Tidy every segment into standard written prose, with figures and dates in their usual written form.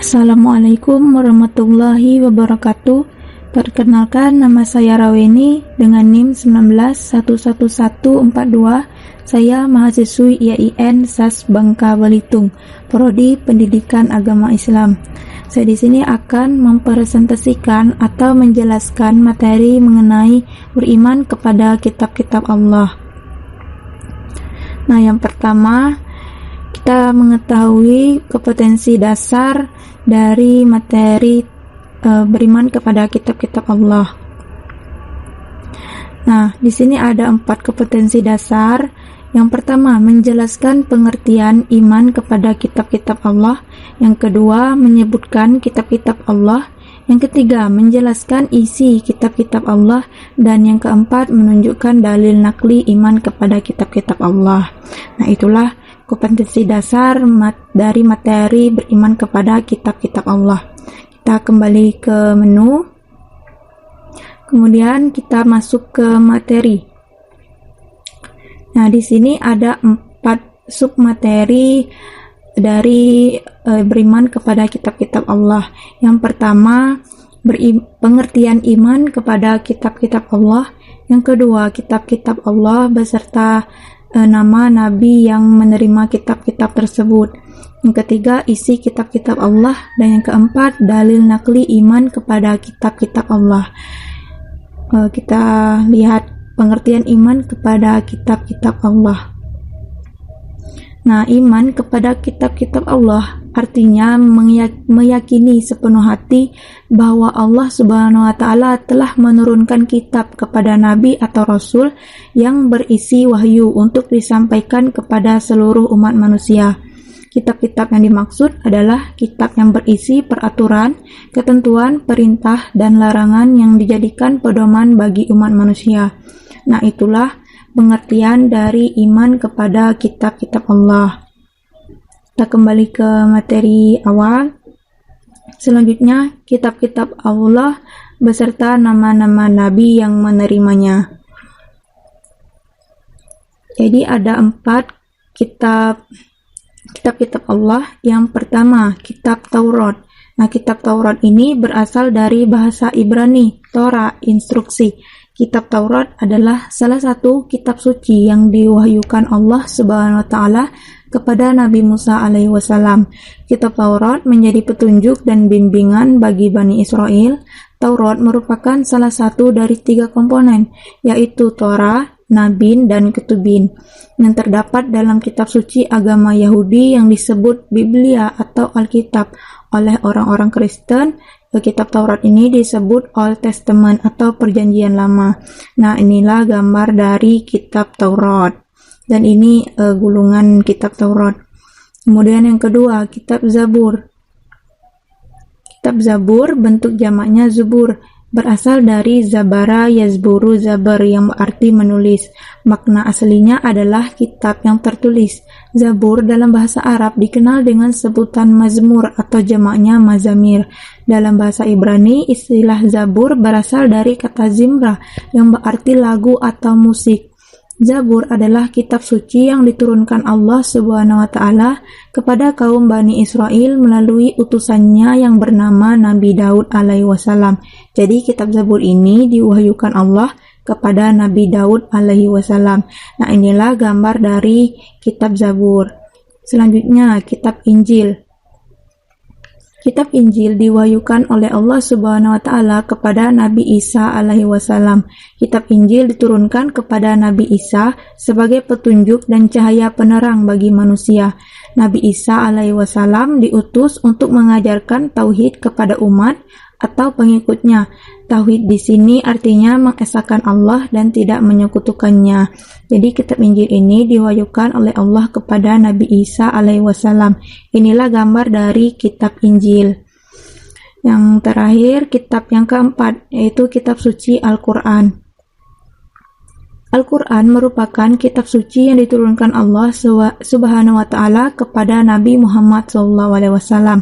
Assalamualaikum warahmatullahi wabarakatuh. Perkenalkan, nama saya Raweni dengan NIM 19111142. Saya mahasiswi IAIN SAS Bangka Belitung, Prodi Pendidikan Agama Islam. Saya di sini akan mempresentasikan atau menjelaskan materi mengenai beriman kepada kitab-kitab Allah. Nah, yang pertama, kita mengetahui kompetensi dasar dari materi beriman kepada kitab-kitab Allah. Nah, di sini ada 4 kompetensi dasar. Yang pertama, menjelaskan pengertian iman kepada kitab-kitab Allah. Yang kedua, menyebutkan kitab-kitab Allah. Yang ketiga, menjelaskan isi kitab-kitab Allah. Dan yang keempat, menunjukkan dalil nakli iman kepada kitab-kitab Allah. Nah, itulah kompetensi dasar dari materi beriman kepada kitab-kitab Allah. Kita kembali ke menu, kemudian kita masuk ke materi. Nah, di sini ada 4 submateri dari beriman kepada kitab-kitab Allah. Yang pertama, pengertian iman kepada kitab-kitab Allah. Yang kedua, kitab-kitab Allah beserta nama nabi yang menerima kitab-kitab tersebut. Yang ketiga, isi kitab-kitab Allah. Dan yang keempat, dalil nakli iman kepada kitab-kitab Allah. Kita lihat pengertian iman kepada kitab-kitab Allah. Nah, iman kepada kitab-kitab Allah artinya meyakini sepenuh hati bahwa Allah Subhanahu wa Ta'ala telah menurunkan kitab kepada nabi atau rasul yang berisi wahyu untuk disampaikan kepada seluruh umat manusia. Kitab-kitab yang dimaksud adalah kitab yang berisi peraturan, ketentuan, perintah, dan larangan yang dijadikan pedoman bagi umat manusia. Nah, itulah pengertian dari iman kepada kitab-kitab Allah. Kita kembali ke materi awal. Selanjutnya, kitab-kitab Allah beserta nama-nama nabi yang menerimanya. Jadi ada 4 kitab-kitab Allah. Yang pertama, kitab Taurat. Nah, kitab Taurat ini berasal dari bahasa Ibrani, Torah, instruksi. Kitab Taurat adalah salah satu kitab suci yang diwahyukan Allah Subhanahu wa Ta'ala kepada Nabi Musa alaihi wasallam. Kitab Taurat menjadi petunjuk dan bimbingan bagi Bani Israel. Taurat merupakan salah satu dari 3 komponen, yaitu Torah, Nabin, dan Ketubin, yang terdapat dalam kitab suci agama Yahudi yang disebut Biblia atau Alkitab. Oleh orang-orang Kristen, kitab Taurat ini disebut Old Testament atau Perjanjian Lama. Nah, inilah gambar dari kitab Taurat. Dan ini gulungan kitab Taurat. Kemudian yang kedua, kitab Zabur. Kitab Zabur bentuk jamaknya Zubur, berasal dari Zabara Yazburu Zabar yang berarti menulis. Makna aslinya adalah kitab yang tertulis. Zabur dalam bahasa Arab dikenal dengan sebutan Mazmur atau jamaknya Mazamir. Dalam bahasa Ibrani, istilah Zabur berasal dari kata Zimra yang berarti lagu atau musik. Zabur adalah kitab suci yang diturunkan Allah Subhanahu wa Ta'ala kepada kaum Bani Israel melalui utusannya yang bernama Nabi Daud alaihi wasallam. Jadi kitab Zabur ini diwahyukan Allah kepada Nabi Daud alaihi wasallam. Nah, inilah gambar dari kitab Zabur. Selanjutnya, kitab Injil. Kitab Injil diwahyukan oleh Allah Subhanahu wa Ta'ala kepada Nabi Isa alaihi wasallam. Kitab Injil diturunkan kepada Nabi Isa sebagai petunjuk dan cahaya penerang bagi manusia. Nabi Isa alaihi wasallam diutus untuk mengajarkan tauhid kepada umat atau pengikutnya. Tauhid di sini artinya mengesahkan Allah dan tidak menyekutukannya. Jadi kitab Injil ini diwahyukan oleh Allah kepada Nabi Isa alaihi wasallam. Inilah gambar dari kitab Injil. Yang terakhir, kitab yang keempat, yaitu kitab suci Al-Quran. Al-Quran merupakan kitab suci yang diturunkan Allah Subhanahu wa Ta'ala kepada Nabi Muhammad SAW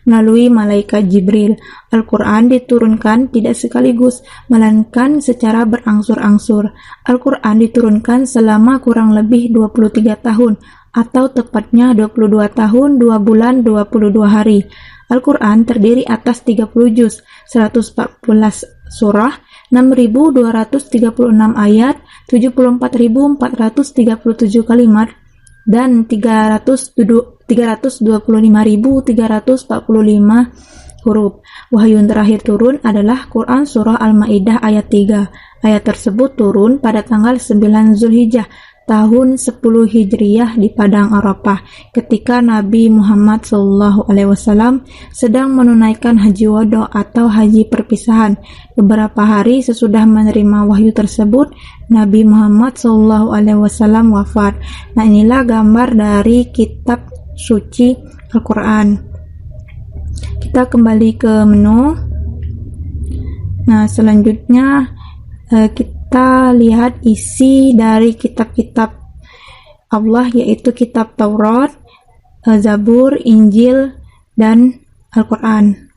melalui malaikat Jibril. Al-Quran diturunkan tidak sekaligus, melainkan secara berangsur-angsur. Al-Quran diturunkan selama kurang lebih 23 tahun, atau tepatnya 22 tahun, 2 bulan, 22 hari. Al-Quran terdiri atas 30 juz, 114 surah, 6.236 ayat, 74.437 kalimat, dan 325.345 huruf. Wahyu yang terakhir turun adalah Quran Surah Al-Ma'idah ayat 3. Ayat tersebut turun pada tanggal 9 Zulhijjah tahun 10 Hijriyah di Padang Arafah ketika Nabi Muhammad SAW sedang menunaikan haji wada atau haji perpisahan. Beberapa hari sesudah menerima wahyu tersebut, Nabi Muhammad SAW wafat. Nah, inilah gambar dari kitab suci Al-Quran. Kita kembali ke menu. Nah, selanjutnya kita lihat isi dari kitab-kitab Allah, yaitu kitab Taurat, Zabur, Injil, dan Al-Quran.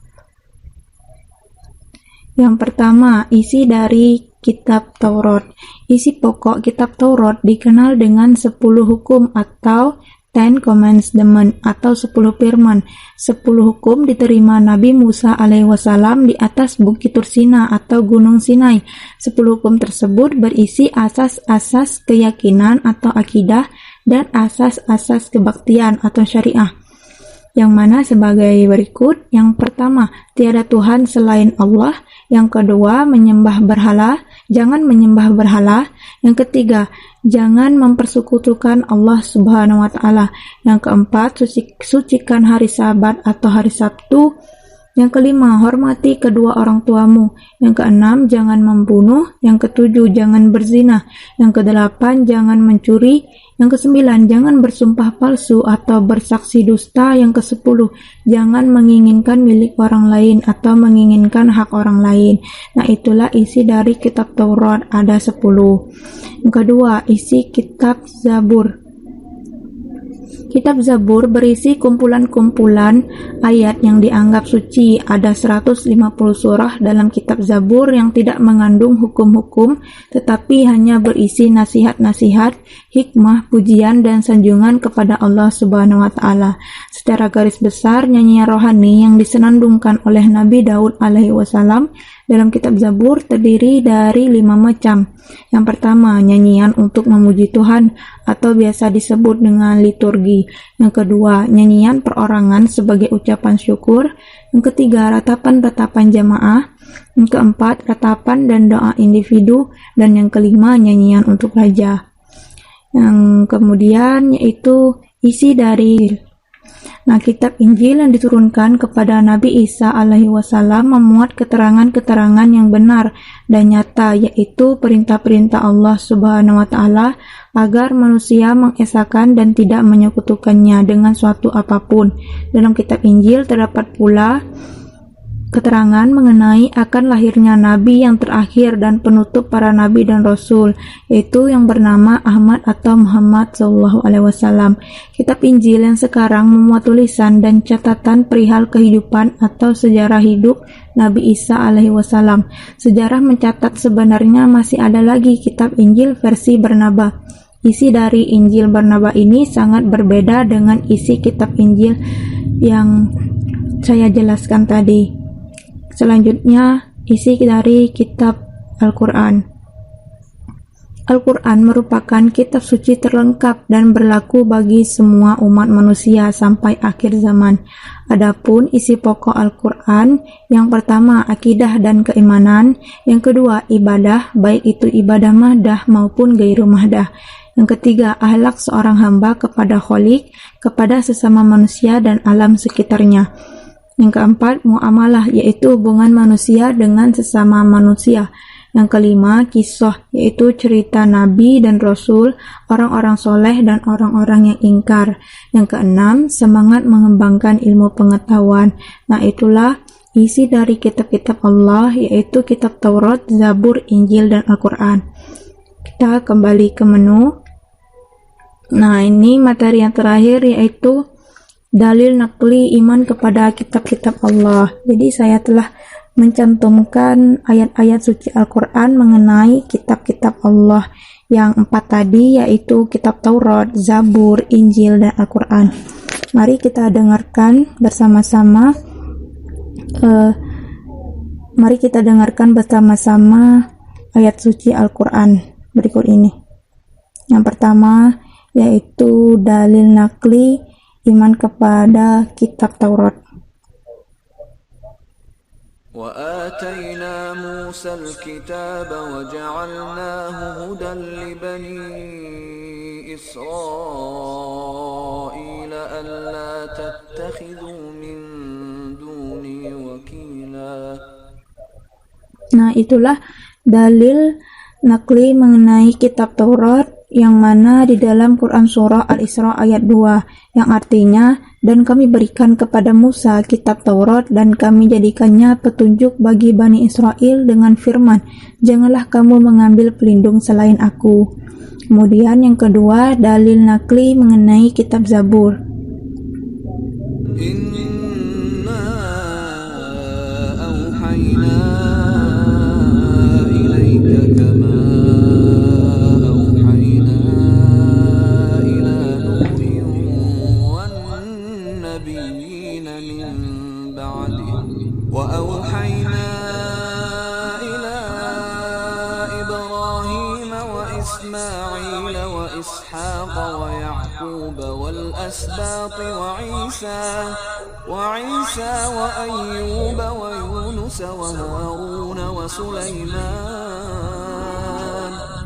Yang pertama, isi dari kitab Taurat. Isi pokok kitab Taurat dikenal dengan 10 hukum atau 10 Commandments atau 10 firman. 10 hukum diterima Nabi Musa alaihissalam di atas Bukit Tursina atau Gunung Sinai. 10 hukum tersebut berisi asas-asas keyakinan atau akidah dan asas-asas kebaktian atau syariah, yang mana sebagai berikut. Yang pertama, tiada Tuhan selain Allah. Yang kedua, menyembah berhala, jangan menyembah berhala. Yang ketiga, jangan mempersekutukan Allah Subhanahu wa Ta'ala. Yang keempat, sucikan hari Sabat atau hari Sabtu. Yang kelima, hormati kedua orang tuamu. Yang keenam, jangan membunuh. Yang ketujuh, jangan berzina. Yang kedelapan, jangan mencuri. Yang kesembilan, jangan bersumpah palsu atau bersaksi dusta. Yang kesepuluh, jangan menginginkan milik orang lain atau menginginkan hak orang lain. Nah, itulah isi dari kitab Taurat, ada 10. Yang kedua, isi kitab Zabur. Kitab Zabur berisi kumpulan-kumpulan ayat yang dianggap suci. Ada 150 surah dalam kitab Zabur yang tidak mengandung hukum-hukum, tetapi hanya berisi nasihat-nasihat, hikmah, pujian, dan sanjungan kepada Allah Subhanahu wa Ta'ala. Secara garis besar, nyanyian rohani yang disenandungkan oleh Nabi Daud alaihi wasallam dalam kitab Zabur terdiri dari 5 macam. Yang pertama, nyanyian untuk memuji Tuhan atau biasa disebut dengan liturgi. Yang kedua, nyanyian perorangan sebagai ucapan syukur. Yang ketiga, ratapan-ratapan jamaah. Yang keempat, ratapan dan doa individu. Dan yang kelima, nyanyian untuk raja. Yang kemudian yaitu isi dari kitab Injil yang diturunkan kepada Nabi Isa alaihi wasallam memuat keterangan-keterangan yang benar dan nyata, yaitu perintah-perintah Allah Subhanahu wa Ta'ala agar manusia mengesahkan dan tidak menyekutukannya dengan suatu apapun. Dalam kitab Injil terdapat pula keterangan mengenai akan lahirnya Nabi yang terakhir dan penutup para Nabi dan Rasul, yaitu yang bernama Ahmad atau Muhammad SAW. Kitab Injil yang sekarang memuat tulisan dan catatan perihal kehidupan atau sejarah hidup Nabi Isa alaihi wasallam. Sejarah mencatat sebenarnya masih ada lagi kitab Injil versi Barnaba. Isi dari Injil Barnaba ini sangat berbeda dengan isi kitab Injil yang saya jelaskan tadi. Selanjutnya, isi dari kitab Al-Quran. Al-Quran merupakan kitab suci terlengkap dan berlaku bagi semua umat manusia sampai akhir zaman. Adapun isi pokok Al-Quran, yang pertama akidah dan keimanan, yang kedua ibadah, baik itu ibadah mahdah maupun gairu mahdah. Yang ketiga, akhlak seorang hamba kepada Khalik, kepada sesama manusia dan alam sekitarnya. Yang keempat, muamalah, yaitu hubungan manusia dengan sesama manusia. Yang kelima, kisah, yaitu cerita Nabi dan Rasul, orang-orang soleh dan orang-orang yang ingkar. Yang keenam, semangat mengembangkan ilmu pengetahuan. Nah, itulah isi dari kitab-kitab Allah, yaitu kitab Taurat, Zabur, Injil, dan Al-Quran. Kita kembali ke menu. Nah, ini materi yang terakhir, yaitu dalil nakli iman kepada kitab-kitab Allah. Jadi saya telah mencantumkan ayat-ayat suci Al-Quran mengenai kitab-kitab Allah yang 4 tadi, yaitu kitab Taurat, Zabur, Injil, dan Al-Quran. Mari kita dengarkan bersama-sama Mari kita dengarkan bersama-sama ayat suci Al-Quran berikut ini. Yang pertama yaitu dalil nakli iman kepada kitab Taurat. وآتينا موسى الكتاب وجعلناه هدى لبني إسرائيل ألا تتخذوا من دوني وكيلا. Nah, itulah dalil nakli mengenai kitab Taurat yang mana di dalam Quran surah Al-Isra ayat 2 yang artinya, dan kami berikan kepada Musa kitab Taurat dan kami jadikannya petunjuk bagi Bani Israel dengan firman, janganlah kamu mengambil pelindung selain aku. Kemudian yang kedua, dalil nakli mengenai kitab Zabur. Inna awhayna ilaika kama awhayna ila Nuhin wan nabiyina min ba'dihi wa awhayna ila Ibrahim wa Ismail wa Ishaq wa Ya'qub wal asbat وعيسى وأيوب ويونس وهارون وسليمان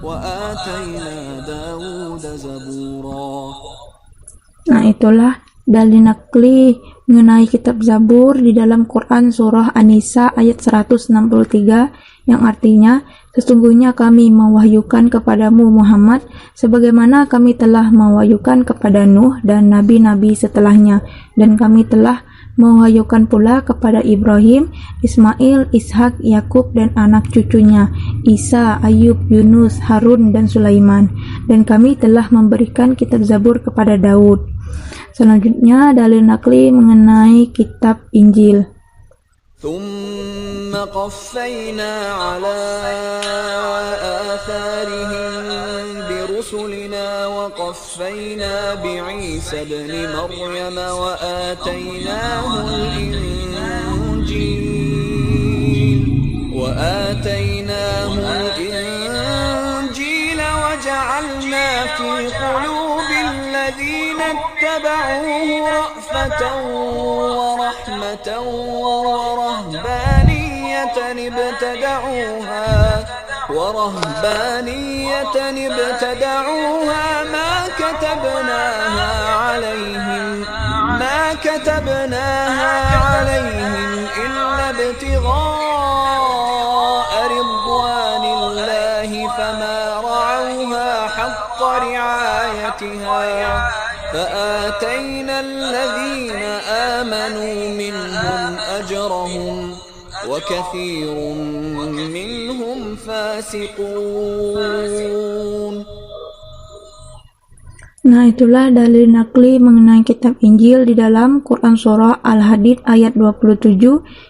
وآتينا داود زبورا. Nah, itulah dalil nakli mengenai kitab Zabur di dalam Quran surah An-Nisa ayat 163 yang artinya, sesungguhnya kami mewahyukan kepadamu Muhammad sebagaimana kami telah mewahyukan kepada Nuh dan nabi-nabi setelahnya, dan kami telah mewahyukan pula kepada Ibrahim, Ismail, Ishak, Yakub dan anak cucunya, Isa, Ayub, Yunus, Harun dan Sulaiman, dan kami telah memberikan kitab Zabur kepada Daud. Selanjutnya dalil nakli mengenai kitab Injil. ثم قفينا على آثارهم برسلنا وقفينا بعيسى ابن مريم وآتيناه الإنجيل وجعلنا في قلوب الذين اتبعوه رأفة ورحمة ورهبانية ابتدعوها ما كتبناها عليهم إلا ابتغاء رضوان الله فما رعوها حق رعايتها فآتينا الذين آمنوا منهم أجرهم وكثير منهم فاسقون. Nah, itulah dalil nakli mengenai kitab Injil di dalam Quran surah Al-Hadid ayat 27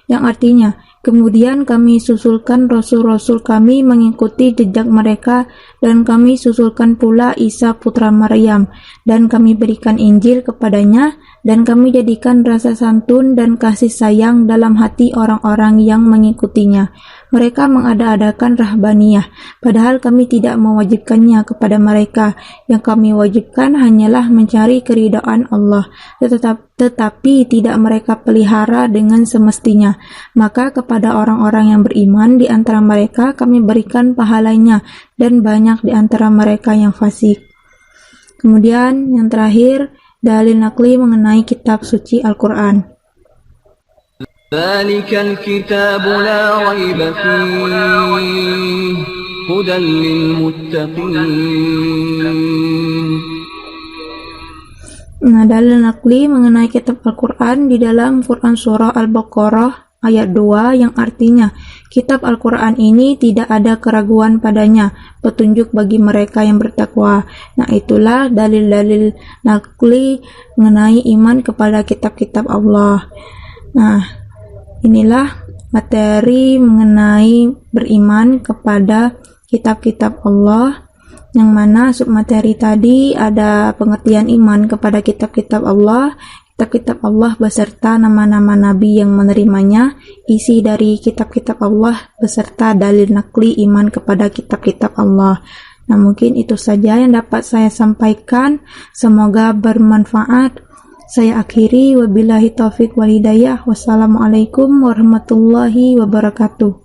yang artinya, kemudian kami susulkan rasul-rasul kami mengikuti jejak mereka, dan kami susulkan pula Isa putra Maryam, dan kami berikan Injil kepadanya, dan kami jadikan rasa santun dan kasih sayang dalam hati orang-orang yang mengikutinya. Mereka mengada-adakan rahbaniyah, padahal kami tidak mewajibkannya kepada mereka. Yang kami wajibkan hanyalah mencari keridhaan Allah, tetapi tidak mereka pelihara dengan semestinya. Maka kepada orang-orang yang beriman di antara mereka kami berikan pahalanya, dan banyak di antara mereka yang fasik. Kemudian yang terakhir, dalil nakli mengenai kitab suci Al-Quran. ذلك الكتاب لا ريب فيه هدى للمتقين. Nah, dalil nakli mengenai kitab Al-Quran di dalam Quran surah Al-Baqarah ayat 2 yang artinya, kitab Al-Quran ini tidak ada keraguan padanya, petunjuk bagi mereka yang bertakwa. Nah, itulah dalil-dalil nakli mengenai iman kepada kitab-kitab Allah. Nah, inilah materi mengenai beriman kepada kitab-kitab Allah, yang mana submateri tadi ada pengertian iman kepada kitab-kitab Allah, kitab-kitab Allah beserta nama-nama nabi yang menerimanya, isi dari kitab-kitab Allah beserta dalil nakli iman kepada kitab-kitab Allah. Nah, mungkin itu saja yang dapat saya sampaikan. Semoga bermanfaat. Saya akhiri, wabillahi taufik wal hidayah. Wassalamualaikum warahmatullahi wabarakatuh.